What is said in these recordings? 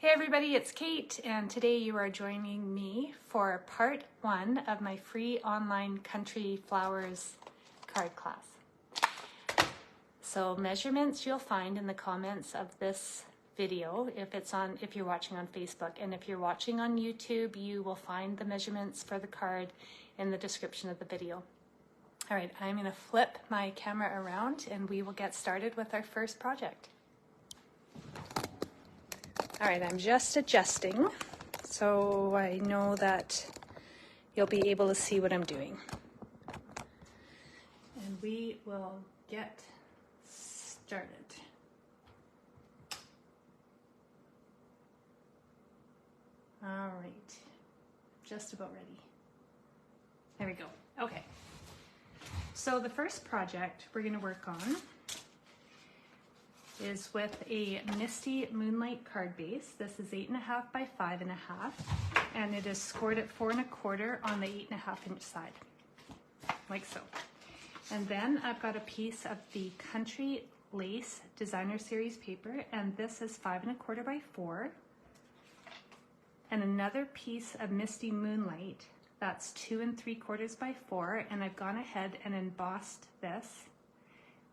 Hey everybody, it's Kate, and today you are joining me for part 1 of my free online country flowers card class. So measurements you'll find in the comments of this video if you're watching on Facebook, and if you're watching on YouTube, you will find the measurements for the card in the description of the video. All right, I'm going to flip my camera around and we will get started with our first project. All right, I'm just adjusting so I know that you'll be able to see what I'm doing. And we will get started. All right, just about ready. There we go. Okay, so the first project we're going to work on is with a Misty Moonlight card base. This is 8.5 by 5.5, and it is scored at 4 1/4 on the 8.5 inch side, like so. And then I've got a piece of the Country Lace Designer Series paper, and this is 5 1/4 by 4, and another piece of Misty Moonlight, that's 2 3/4 by 4, and I've gone ahead and embossed this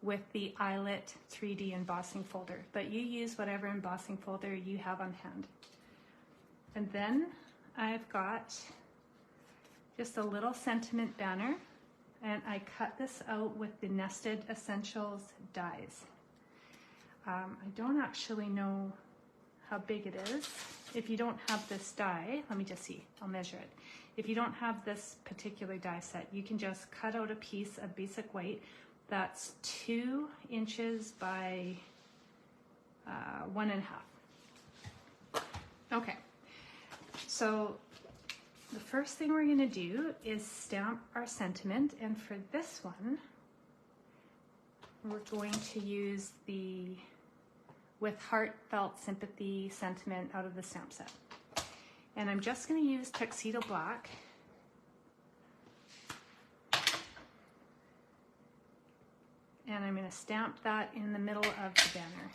with the eyelet 3D embossing folder, but you use whatever embossing folder you have on hand. And then I've got just a little sentiment banner, and I cut this out with the Nested Essentials dies. I don't actually know how big it is. If you don't have this die, let me just see, I'll measure it. If you don't have this particular die set, you can just cut out a piece of basic white that's 2 inches by 1.5. Okay, so the first thing we're going to do is stamp our sentiment, and for this one we're going to use the With Heartfelt Sympathy sentiment out of the stamp set, and I'm just going to use Tuxedo Black. And I'm going to stamp that in the middle of the banner.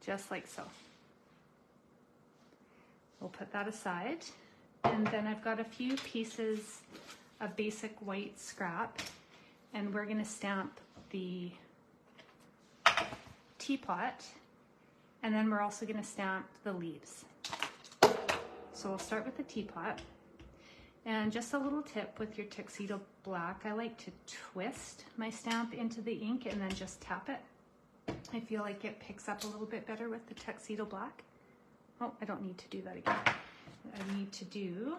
Just like so. We'll put that aside. And then I've got a few pieces of basic white scrap, and we're going to stamp the teapot, and then we're also going to stamp the leaves. So we'll start with the teapot. And just a little tip with your Tuxedo Black, I like to twist my stamp into the ink and then just tap it. I feel like it picks up a little bit better with the Tuxedo Black. Oh, I don't need to do that again. I need to do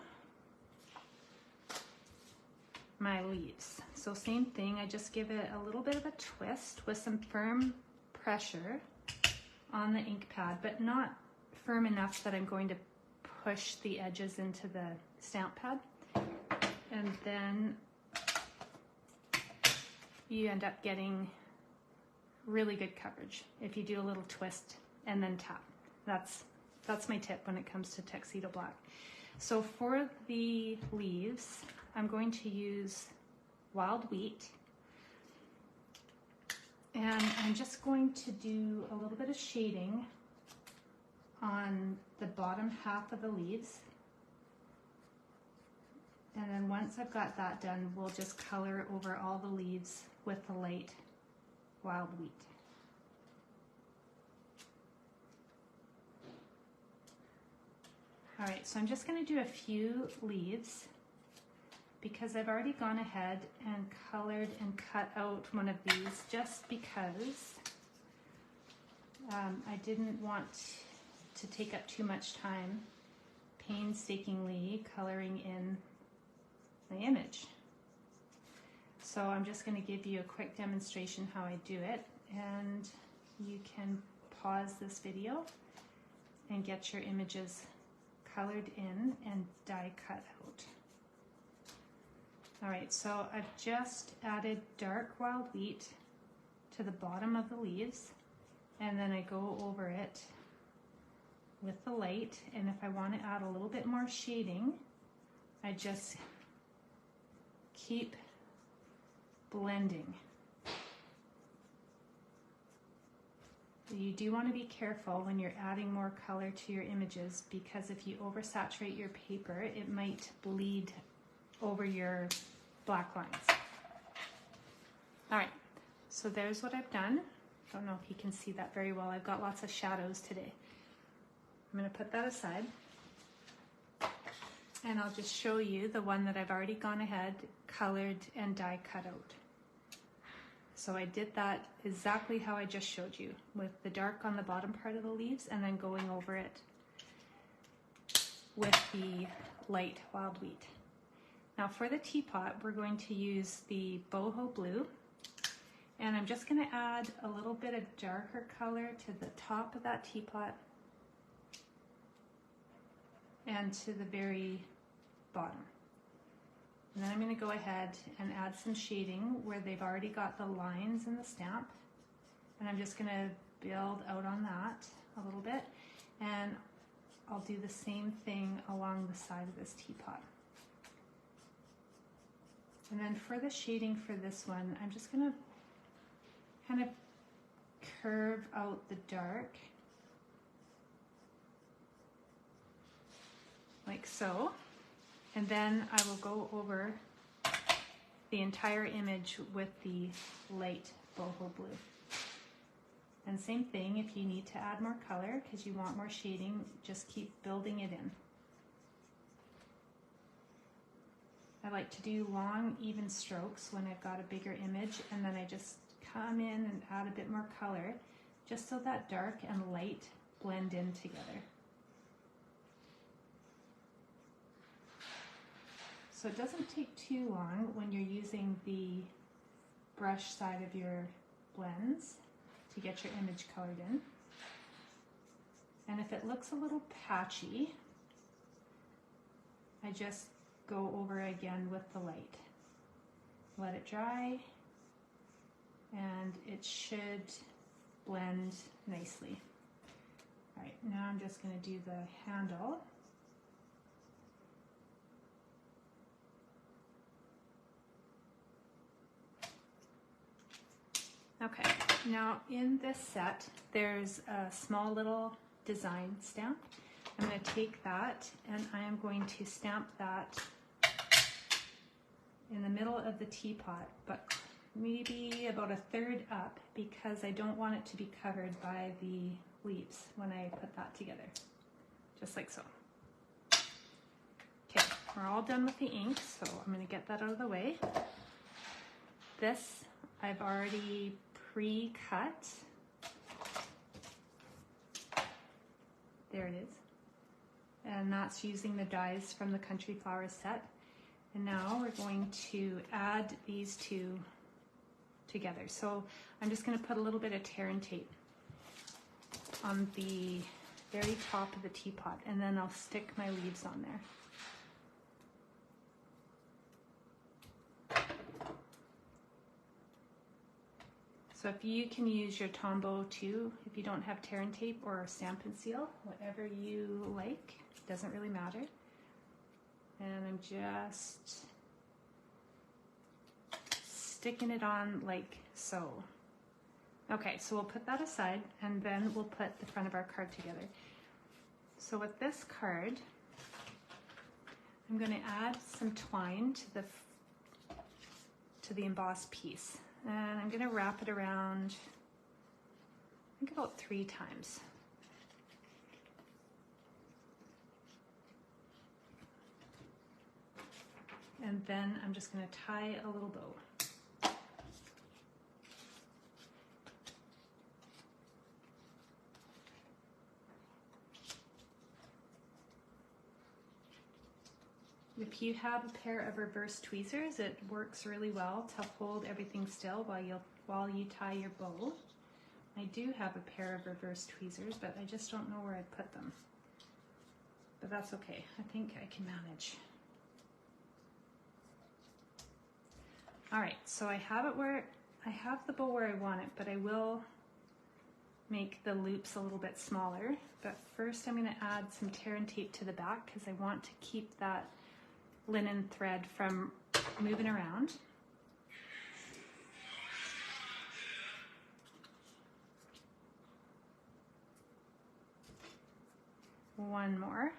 my leaves. So same thing, I just give it a little bit of a twist with some firm pressure on the ink pad, but not firm enough that I'm going to push the edges into the stamp pad. And then you end up getting really good coverage if you do a little twist and then tap. That's my tip when it comes to Tuxedo Black. So for the leaves, I'm going to use Wild Wheat, and I'm just going to do a little bit of shading on the bottom half of the leaves. And then once I've got that done, we'll just color over all the leaves with the light Wild Wheat. All right, so I'm just going to do a few leaves because I've already gone ahead and colored and cut out one of these just because I didn't want to take up too much time painstakingly coloring in my image. So I'm just going to give you a quick demonstration how I do it, and you can pause this video and get your images colored in and die cut out. All right, so I've just added dark Wild Wheat to the bottom of the leaves, and then I go over it with the light, and if I want to add a little bit more shading, I just keep blending. You do want to be careful when you're adding more color to your images, because if you oversaturate your paper, it might bleed over your black lines. All right, so there's what I've done. I don't know if you can see that very well. I've got lots of shadows today. I'm going to put that aside, and I'll just show you the one that I've already gone ahead, colored, and die cut out. So I did that exactly how I just showed you, with the dark on the bottom part of the leaves and then going over it with the light wild wheat. Now for the teapot, we're going to use the boho blue, and I'm just going to add a little bit of darker color to the top of that teapot and to the very bottom. And then I'm going to go ahead and add some shading where they've already got the lines in the stamp. And I'm just going to build out on that a little bit. And I'll do the same thing along the side of this teapot. And then for the shading for this one, I'm just going to kind of curve out the dark like so. And then I will go over the entire image with the light boho blue. And same thing, if you need to add more color because you want more shading, just keep building it in. I like to do long, even strokes when I've got a bigger image, and then I just come in and add a bit more color just so that dark and light blend in together. So it doesn't take too long when you're using the brush side of your blends to get your image colored in. And if it looks a little patchy, I just go over again with the light. Let it dry, and it should blend nicely. All right, now I'm just going to do the handle. Okay, now in this set, there's a small little design stamp. I'm going to take that and I am going to stamp that in the middle of the teapot, but maybe about a third up, because I don't want it to be covered by the leaves when I put that together, just like so. Okay, we're all done with the ink, so I'm going to get that out of the way. This I've already pre-cut. There it is. And that's using the dies from the Country Flowers set. And now we're going to add these two together. So I'm just going to put a little bit of tear and tape on the very top of the teapot, and then I'll stick my leaves on there. So if you can use your Tombow too, if you don't have tear and tape or Stampin' Seal, whatever you like, doesn't really matter. And I'm just sticking it on like so. Okay, so we'll put that aside, and then we'll put the front of our card together. So with this card, I'm going to add some twine to the embossed piece. And I'm going to wrap it around, I think about 3 times. And then I'm just going to tie a little bow. If you have a pair of reverse tweezers, it works really well to hold everything still while you tie your bow. I do have a pair of reverse tweezers, but I just don't know where I put them. But that's okay. I think I can manage. All right, so I have it where I have the bow where I want it, but I will make the loops a little bit smaller. But first I'm going to add some tear and tape to the back because I want to keep that linen thread from moving around. one more.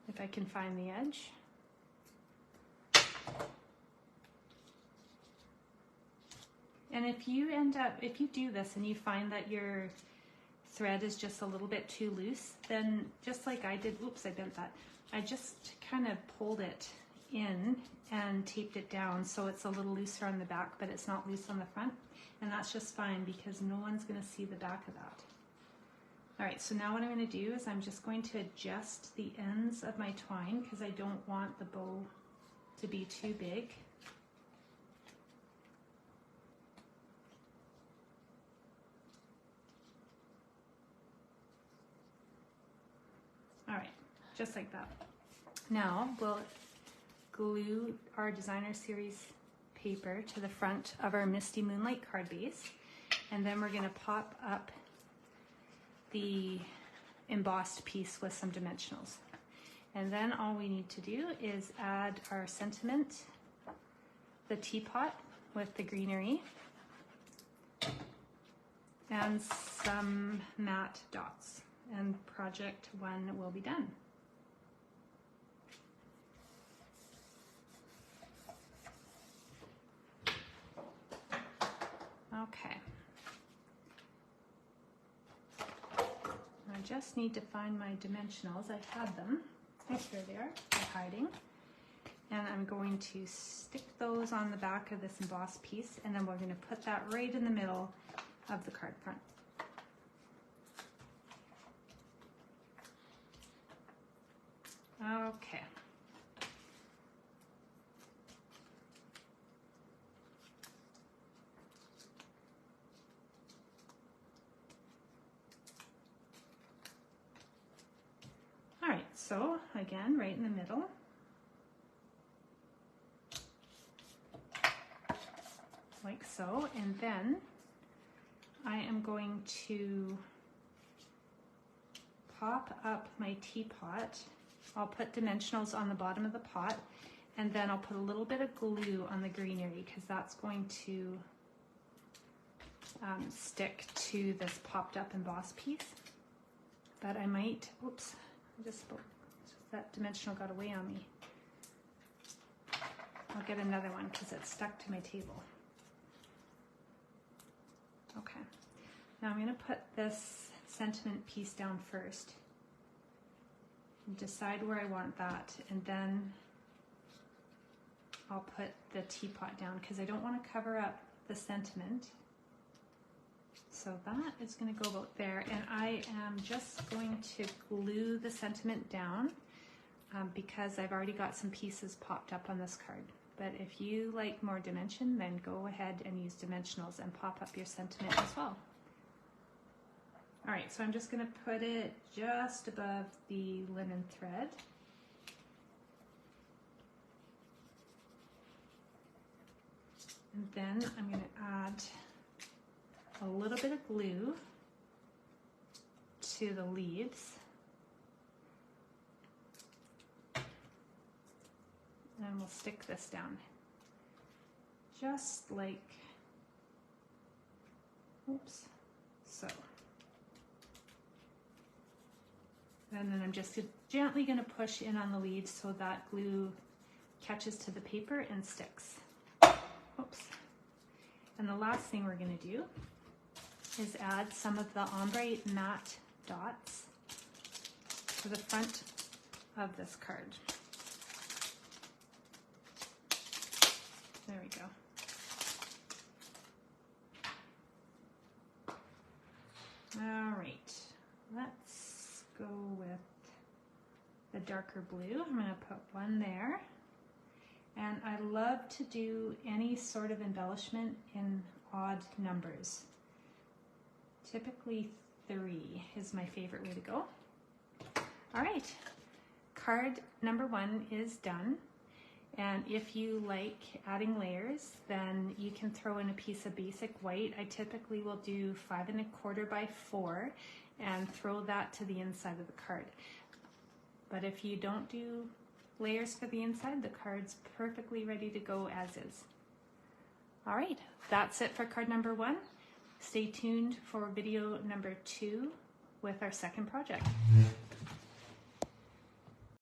If I can find the edge. And if you do this and you find that your thread is just a little bit too loose, then just like I did, oops, I bent that. I just kind of pulled it in and taped it down so it's a little looser on the back, but it's not loose on the front. And that's just fine because no one's gonna see the back of that. All right, so now what I'm gonna do is I'm just going to adjust the ends of my twine because I don't want the bow to be too big. All right, just like that. Now we'll glue our designer series paper to the front of our Misty Moonlight card base, and then we're gonna pop up the embossed piece with some dimensionals. And then all we need to do is add our sentiment, the teapot with the greenery, and some matte dots. And project one will be done. Okay. I just need to find my dimensionals. I had them. Oh, here they are. They're hiding. And I'm going to stick those on the back of this embossed piece, and then we're going to put that right in the middle of the card front. Okay. All right, so again, right in the middle. Like so, and then I am going to pop up my teapot. I'll put dimensionals on the bottom of the pot, and then I'll put a little bit of glue on the greenery because that's going to stick to this popped up embossed piece. But I might, oops, that dimensional got away on me. I'll get another one because it's stuck to my table. Okay, now I'm going to put this sentiment piece down first. Decide where I want that, and then I'll put the teapot down because I don't want to cover up the sentiment. So that is going to go about there, and I am just going to glue the sentiment down because I've already got some pieces popped up on this card. But if you like more dimension, then go ahead and use dimensionals and pop up your sentiment as well. All right, so I'm just going to put it just above the linen thread. And then I'm going to add a little bit of glue to the leaves. And we'll stick this down. Just like, oops, so. And then I'm just gently going to push in on the leaves so that glue catches to the paper and sticks. Oops. And the last thing we're going to do is add some of the ombre matte dots to the front of this card. There we go. All right, let's go with the darker blue. I'm going to put one there. And I love to do any sort of embellishment in odd numbers. Typically 3 is my favorite way to go. All right, card number 1 is done. And if you like adding layers, then you can throw in a piece of basic white. I typically will do 5 1/4 by 4 and throw that to the inside of the card. But if you don't do layers for the inside, the card's perfectly ready to go as is. All right, that's it for card number 1. Stay tuned for video number 2 with our second project.